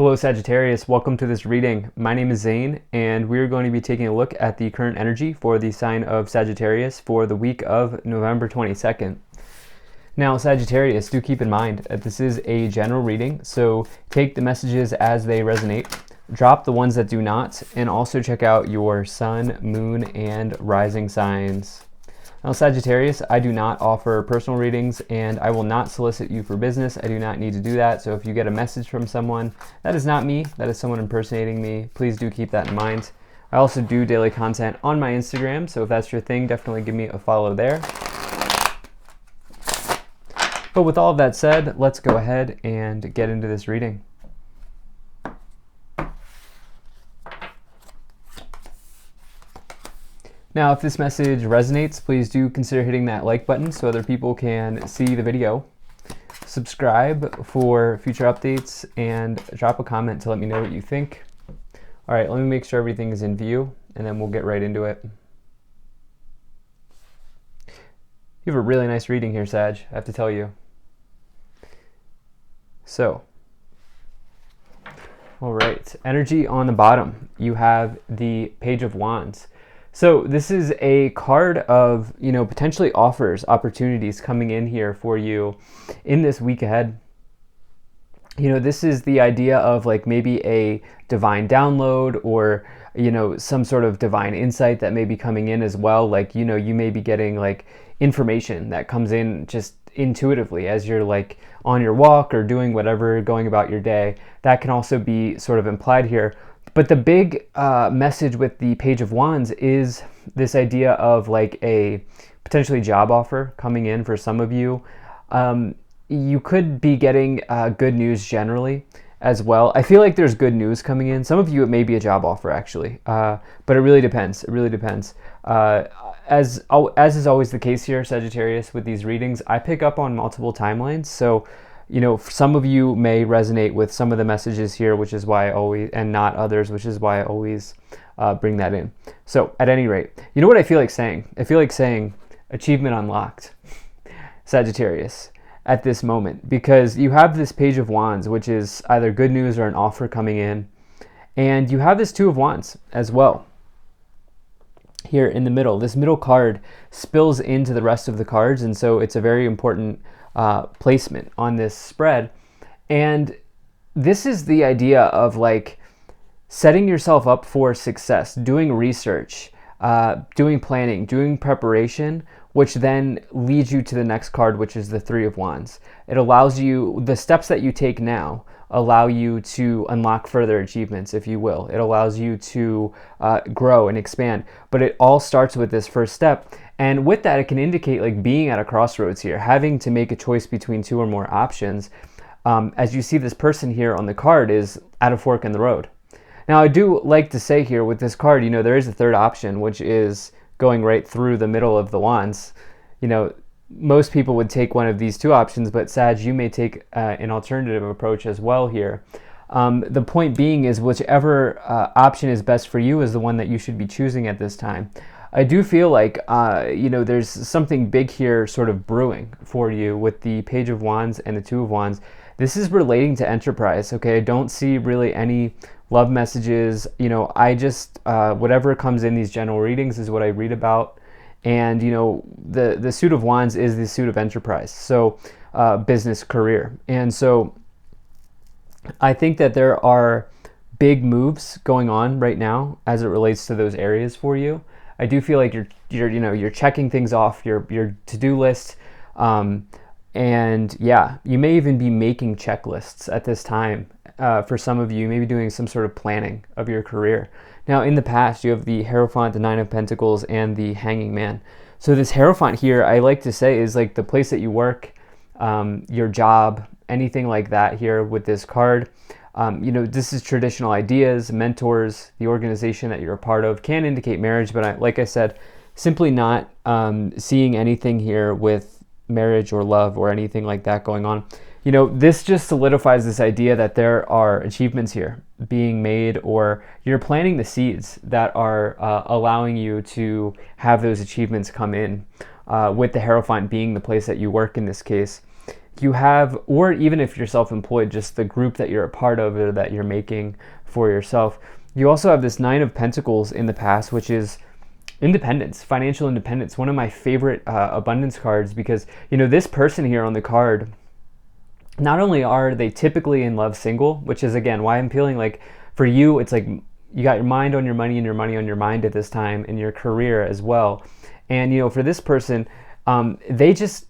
Hello Sagittarius, welcome to this reading. My name is Zane and we're going to be taking a look at the current energy for the sign of Sagittarius for the week of November 22nd. Now Sagittarius, do keep in mind that this is a general reading, so take the messages as they resonate, drop the ones that do not, and also check out your sun, moon, and rising signs. Now Sagittarius, I do not offer personal readings and I will not solicit you for business. I do not need to do that. So if you get a message from someone, that is not me, that is someone impersonating me. Please do keep that in mind. I also do daily content on my Instagram, so if that's your thing, definitely give me a follow there. But with all of that said, let's go ahead and get into this reading. Now, if this message resonates, please do consider hitting that like button so other people can see the video. Subscribe for future updates and drop a comment to let me know what you think. All right, let me make sure everything is in view and then we'll get right into it. You have a really nice reading here, Sag, I have to tell you. So, all right, energy on the bottom. You have the Page of Wands. So this is a card of, potentially offers, opportunities coming in here for you in this week ahead. This is the idea of like maybe a divine download or, some sort of divine insight that may be coming in as well. Like, you may be getting like information that comes in just intuitively as you're like on your walk or doing whatever, going about your day. That can also be sort of implied here. But the big message with the Page of Wands is this idea of like a potentially job offer coming in for some of you. You could be getting good news generally as well. I feel like there's good news coming in. Some of you, it may be a job offer actually, but it really depends. It really depends. As is always the case here, Sagittarius, with these readings, I pick up on multiple timelines. So some of you may resonate with some of the messages here, which is why I always, and not others, which is why I always bring that in. So at any rate, you know what I feel like saying? I feel like saying achievement unlocked, Sagittarius, at this moment, because you have this Page of Wands, which is either good news or an offer coming in. And you have this Two of Wands as well. Here in the middle, this middle card spills into the rest of the cards. And so it's a very important placement on this spread. And this is the idea of like setting yourself up for success, doing research, doing planning, doing preparation, which then leads you to the next card, which is the Three of Wands. It allows you, the steps that you take now allow you to unlock further achievements, if you will. It allows you to grow and expand, but it all starts with this first step. And with that, it can indicate like being at a crossroads here, having to make a choice between two or more options. As you see, this person here on the card is at a fork in the road. Now, I do like to say here with this card, there is a third option, which is going right through the middle of the wands. Most people would take one of these two options, but Sag, you may take an alternative approach as well here. The point being is whichever option is best for you is the one that you should be choosing at this time. I do feel like, there's something big here sort of brewing for you with the Page of Wands and the Two of Wands. This is relating to enterprise, okay? I don't see really any love messages. I just, whatever comes in these general readings is what I read about. And, the Suit of Wands is the suit of enterprise, so business, career. And so I think that there are big moves going on right now as it relates to those areas for you. I do feel like you're checking things off your to-do list. And yeah, you may even be making checklists at this time. For some of you, maybe doing some sort of planning of your career. Now, in the past, you have the Hierophant, the Nine of Pentacles, and the Hanging Man. So this Hierophant here, I like to say, is like the place that you work, your job, anything like that here with this card. This is traditional ideas, mentors, the organization that you're a part of. Can indicate marriage, but like I said, simply not seeing anything here with marriage or love or anything like that going on. This just solidifies this idea that there are achievements here being made, or you're planting the seeds that are allowing you to have those achievements come in, with the Hierophant being the place that you work in this case. you have, or even if you're self-employed, just the group that you're a part of or that you're making for yourself. You also have this Nine of Pentacles in the past, which is independence, financial independence. One of my favorite abundance cards, because, you know, this person here on the card, not only are they typically in love single, which is again why I'm feeling like for you, it's like you got your mind on your money and your money on your mind at this time, and your career as well. And, you know, for this person, they just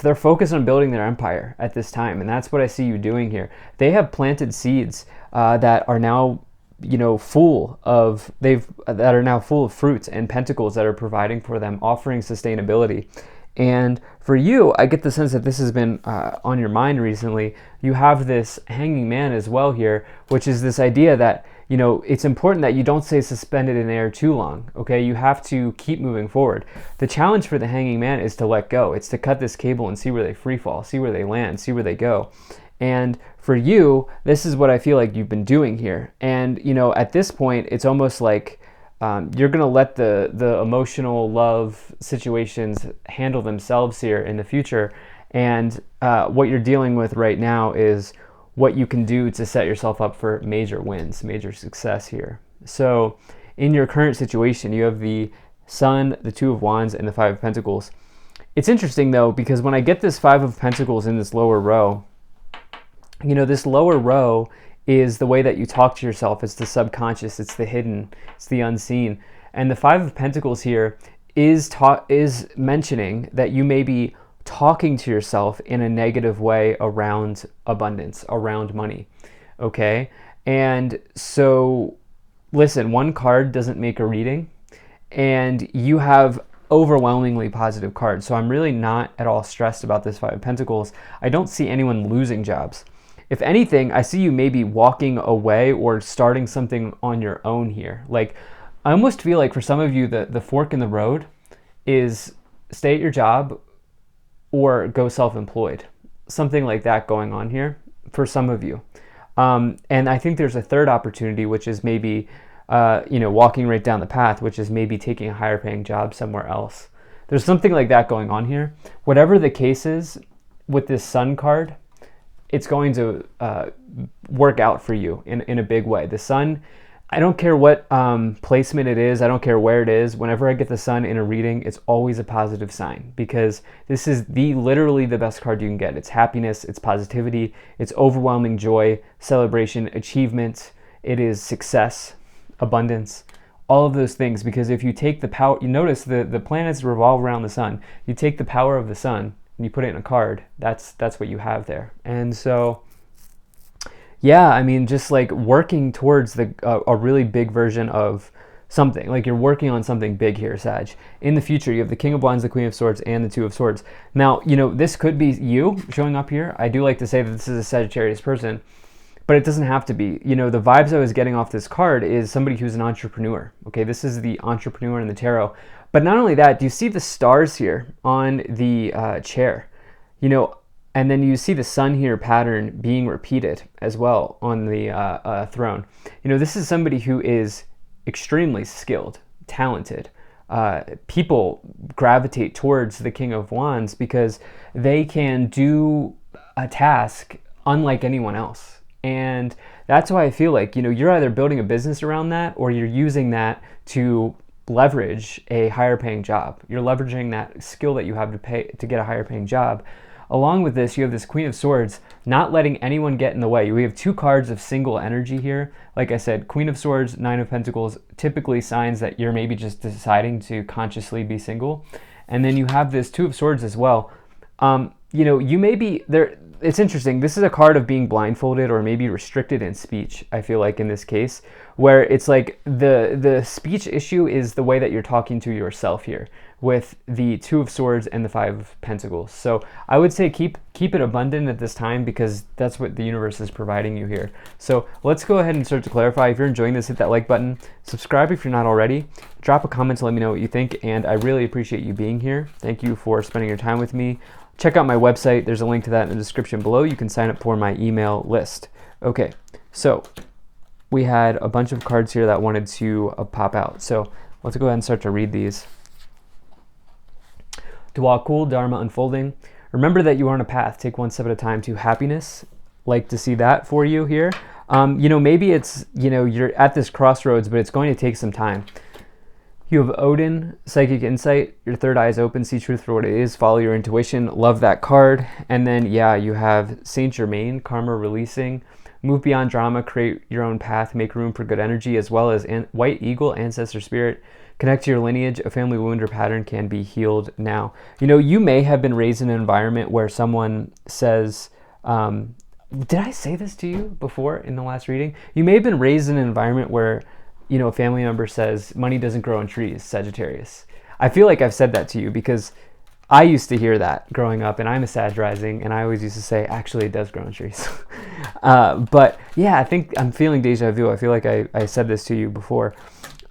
they're focused on building their empire at this time. And that's what I see you doing here. They have planted seeds that are now, you know, that are now full of fruits and pentacles that are providing for them, offering sustainability. And for you, I get the sense that this has been on your mind recently. You have this Hanging Man as well here, which is this idea that, you know, it's important that you don't stay suspended in air too long, okay? You have to keep moving forward. The challenge for the Hanging Man is to let go. It's to cut this cable and see where they free fall, see where they land, see where they go. And for you, this is what I feel like you've been doing here. And, you know, at this point, it's almost like you're going to let the emotional love situations handle themselves here in the future. And what you're dealing with right now is what you can do to set yourself up for major wins, major success here. So in your current situation, you have the Sun, the Two of Wands, and the Five of Pentacles. It's interesting though, because when I get this Five of Pentacles in this lower row, you know, this lower row is the way that you talk to yourself. It's the subconscious, it's the hidden, it's the unseen. And the Five of Pentacles here is mentioning that you may be talking to yourself in a negative way around abundance, around money, okay? And so, listen, one card doesn't make a reading, and you have overwhelmingly positive cards. So I'm really not at all stressed about this Five of Pentacles. I don't see anyone losing jobs. If anything, I see you maybe walking away or starting something on your own here. Like, I almost feel like for some of you, the fork in the road is stay at your job or go self-employed. Something like that going on here for some of you. And I think there's a third opportunity, which is maybe, you know, walking right down the path, which is maybe taking a higher paying job somewhere else. There's something like that going on here. Whatever the case is with this Sun card, it's going to work out for you in a big way. The Sun, I don't care what placement it is, I don't care where it is. Whenever I get the Sun in a reading, it's always a positive sign, because this is literally the best card you can get. It's happiness, it's positivity, it's overwhelming joy, celebration, achievement, it is success, abundance, all of those things. Because if you take the power, you notice the planets revolve around the Sun. You take the power of the Sun and you put it in a card, that's what you have there. And so, yeah, I mean, just like working towards a really big version of something. Like, you're working on something big here, Sag. In the future, you have the King of Wands, the Queen of Swords, and the Two of Swords. Now, you know, this could be you showing up here. I do like to say that this is a Sagittarius person, but it doesn't have to be. You know, the vibes I was getting off this card is somebody who's an entrepreneur. Okay, this is the entrepreneur in the tarot. But not only that, do you see the stars here on the chair? You know, and then you see the Sun here pattern being repeated as well on the throne. You know, this is somebody who is extremely skilled, talented. People gravitate towards the King of Wands because they can do a task unlike anyone else. And that's why I feel like, you know, you're either building a business around that, or you're using that to leverage a higher paying job. You're leveraging that skill that you have to get a higher paying job. Along with this, you have this Queen of Swords, not letting anyone get in the way. We have two cards of single energy here. Like I said, Queen of Swords, Nine of Pentacles, typically signs that you're maybe just deciding to consciously be single. And then you have this Two of Swords as well. You know, you may be there. It's interesting. This is a card of being blindfolded or maybe restricted in speech, I feel like, in this case, where it's like the speech issue is the way that you're talking to yourself here with the Two of Swords and the Five of Pentacles. So I would say keep it abundant at this time, because that's what the universe is providing you here. So let's go ahead and start to clarify. If you're enjoying this, hit that like button, subscribe if you're not already, drop a comment to let me know what you think, and I really appreciate you being here. Thank you for spending your time with me. Check out my website. There's a link to that in the description below. You can sign up for my email list. Okay, so we had a bunch of cards here that wanted to pop out. So let's go ahead and start to read these. Dwa Kul Dharma Unfolding. Remember that you are on a path. Take one step at a time to happiness. Like to see that for you here. Maybe it's, you're at this crossroads, but it's going to take some time. You have Odin, Psychic Insight. Your third eye is open. See truth for what it is. Follow your intuition. Love that card. And then, you have Saint Germain, Karma Releasing. Move beyond drama. Create your own path. Make room for good energy, as well as White Eagle, Ancestor Spirit. Connect to your lineage. A family wound or pattern can be healed now. You may have been raised in an environment where someone says, did I say this to you before in the last reading? You may have been raised in an environment where a family member says, money doesn't grow on trees, Sagittarius. I feel like I've said that to you because I used to hear that growing up, and I'm a Sag rising, and I always used to say, actually, it does grow on trees. But yeah, I think I'm feeling deja vu. I feel like I said this to you before.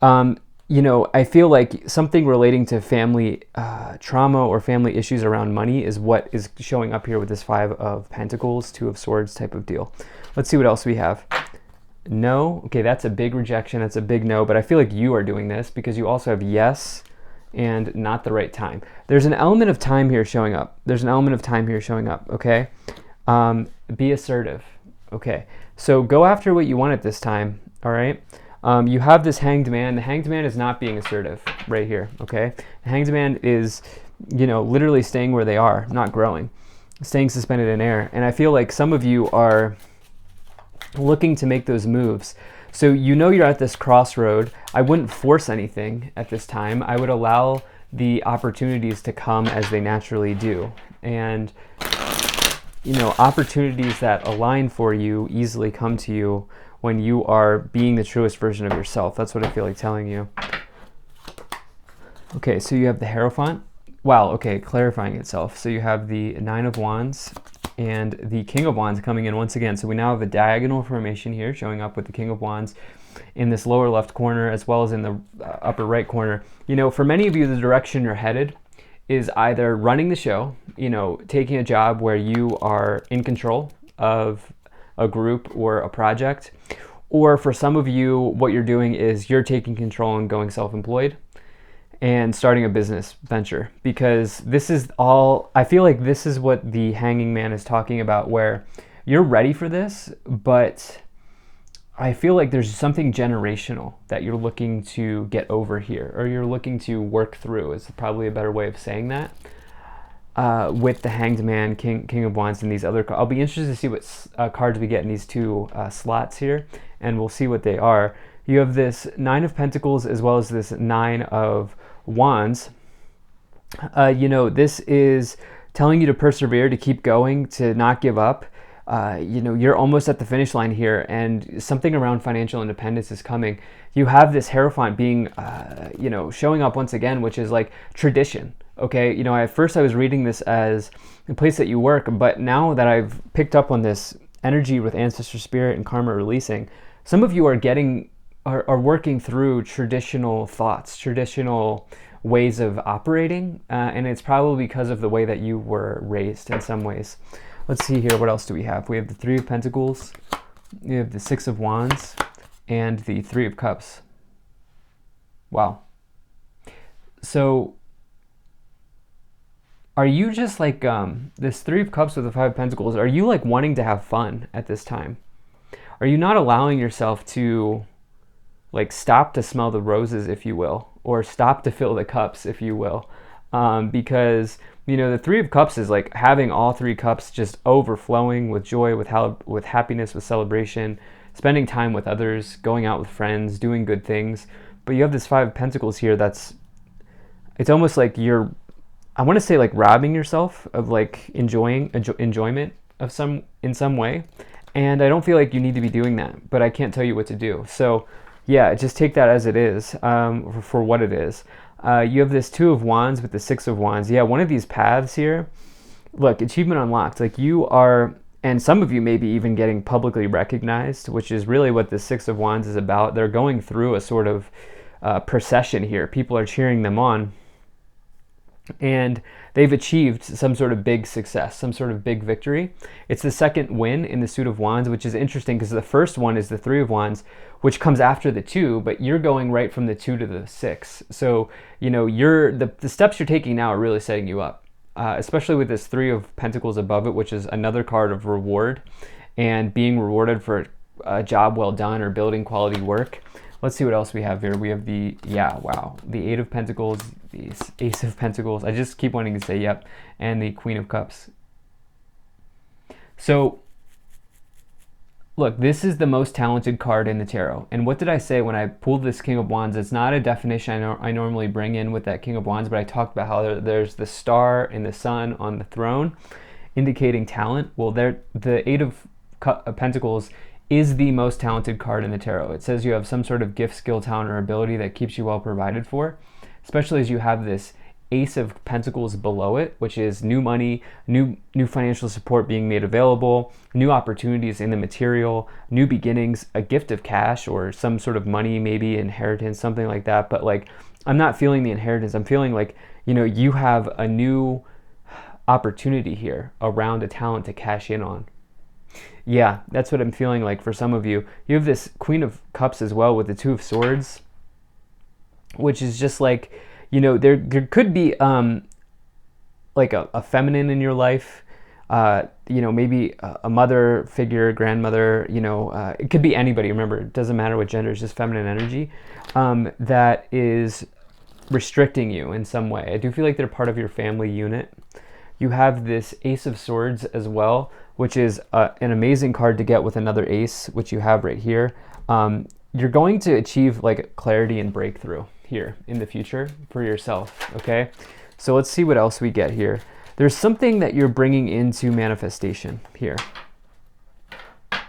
I feel like something relating to family trauma or family issues around money is what is showing up here with this 5 of Pentacles, 2 of Swords type of deal. Let's see what else we have. No. Okay, that's a big rejection. That's a big no, but I feel like you are doing this because you also have yes and not the right time. There's an element of time here showing up. Okay? Be assertive. Okay, so go after what you want at this time, all right? You have this Hanged Man. The Hanged Man is not being assertive right here, okay? The Hanged Man is, literally staying where they are, not growing, staying suspended in air. And I feel like some of you are looking to make those moves. So you're at this crossroad. I wouldn't force anything at this time. I would allow the opportunities to come as they naturally do. And, opportunities that align for you easily come to you when you are being the truest version of yourself. That's what I feel like telling you. Okay, so you have the Hierophant. Wow, okay, clarifying itself. So you have the 9 of Wands and the King of Wands coming in once again. So we now have a diagonal formation here showing up with the King of Wands in this lower left corner as well as in the upper right corner. For many of you, the direction you're headed is either running the show, taking a job where you are in control of a group or a project, or for some of you, what you're doing is you're taking control and going self-employed and starting a business venture, because this is all, I feel like this is what the Hanging Man is talking about, where you're ready for this, but I feel like there's something generational that you're looking to get over here, or you're looking to work through, is probably a better way of saying that. With the Hanged Man, King of Wands, and these other cards. I'll be interested to see what cards we get in these 2 slots here, and we'll see what they are. You have this 9 of Pentacles as well as this 9 of Wands. This is telling you to persevere, to keep going, to not give up. You're almost at the finish line here, and something around financial independence is coming. You have this Hierophant being, showing up once again, which is like tradition. Okay, at first I was reading this as the place that you work, but now that I've picked up on this energy with Ancestor Spirit and Karma Releasing, some of you are working through traditional thoughts, traditional ways of operating, and it's probably because of the way that you were raised in some ways. Let's see here, what else do we have? We have the 3 of Pentacles, we have the 6 of Wands, and the 3 of Cups. Wow. So are you just like this 3 of Cups with the 5 of Pentacles, are you like wanting to have fun at this time? Are you not allowing yourself to like stop to smell the roses, if you will, or stop to fill the cups, if you will? Because the 3 of Cups is like having all 3 cups just overflowing with joy, with happiness, with celebration, spending time with others, going out with friends, doing good things. But you have this 5 of Pentacles here it's almost like you're, I want to say like robbing yourself of like enjoyment of in some way. And I don't feel like you need to be doing that, but I can't tell you what to do. So yeah, just take that as it is, for what it is. You have this 2 of Wands with the 6 of Wands. Yeah, one of these paths here, look, achievement unlocked. Like you are, and some of you may be even getting publicly recognized, which is really what the 6 of Wands is about. They're going through a sort of procession here. People are cheering them on. And they've achieved some sort of big success, some sort of big victory. It's the second win in the suit of Wands, which is interesting because the first one is the 3 of Wands, which comes after the 2, but you're going right from the 2 to the 6. So, the steps you're taking now are really setting you up. especially with this Three of Pentacles above it, which is another card of reward and being rewarded for a job well done or building quality work. Let's see what else we have here. We have the Eight of Pentacles, the Ace of Pentacles. I just keep wanting to say yep, and the Queen of Cups. So look, this is the most talented card in the tarot. And what did I say when I pulled this King of Wands? It's not a definition I normally bring in with that King of Wands, but I talked about how there's the star and the sun on the throne indicating talent. Well, the Eight of Pentacles is the most talented card in the tarot. It says you have some sort of gift, skill, talent, or ability that keeps you well provided for, especially as you have this Ace of Pentacles below it, which is new money, new financial support being made available, new opportunities in the material, new beginnings, a gift of cash or some sort of money, maybe inheritance, something like that. But like, I'm not feeling the inheritance. I'm feeling like, you have a new opportunity here around a talent to cash in on. Yeah, that's what I'm feeling like for some of you. You have this Queen of Cups as well with the Two of Swords, which is just like, there could be like a feminine in your life, maybe a mother figure, grandmother, it could be anybody. Remember, it doesn't matter what gender, it's just feminine energy that is restricting you in some way. I do feel like they're part of your family unit. You have this Ace of Swords as well, which is an amazing card to get with another ace, which you have right here. You're going to achieve like clarity and breakthrough here in the future for yourself, okay? So let's see what else we get here. There's something that you're bringing into manifestation here. All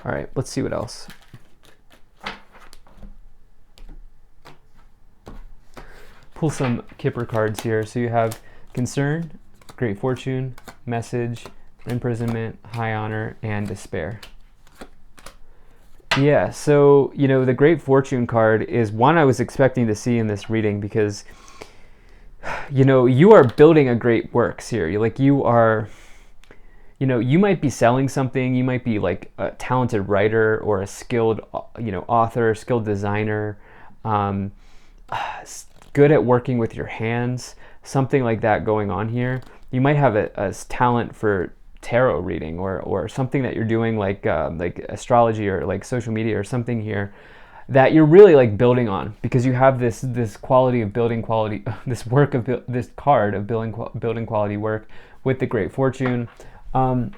right, let's see what else. Pull some Kipper cards here. So you have concern, great fortune, message, imprisonment, high honor, and despair. Yeah, so, the Great Fortune card is one I was expecting to see in this reading because, you are building a great works here. You are, you might be selling something. You might be like a talented writer or a skilled, author, skilled designer, good at working with your hands, something like that going on here. You might have a talent for tarot reading or something that you're doing like astrology or like social media or something here that you're really like building on because you have this quality of building quality, this card of building quality work with the Great Fortune. Not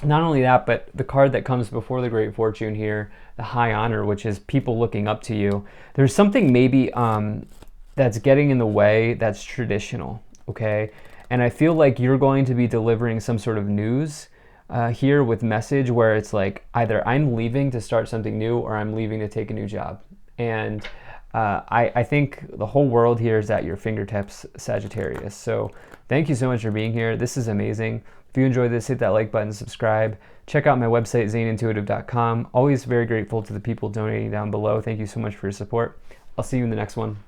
only that, but the card that comes before the Great Fortune here, the High Honor, which is people looking up to you. There's something maybe that's getting in the way that's traditional, okay? And I feel like you're going to be delivering some sort of news here with message where it's like either I'm leaving to start something new or I'm leaving to take a new job. And I think the whole world here is at your fingertips, Sagittarius. So thank you so much for being here. This is amazing. If you enjoyed this, hit that like button, subscribe. Check out my website, zaneintuitive.com. Always very grateful to the people donating down below. Thank you so much for your support. I'll see you in the next one.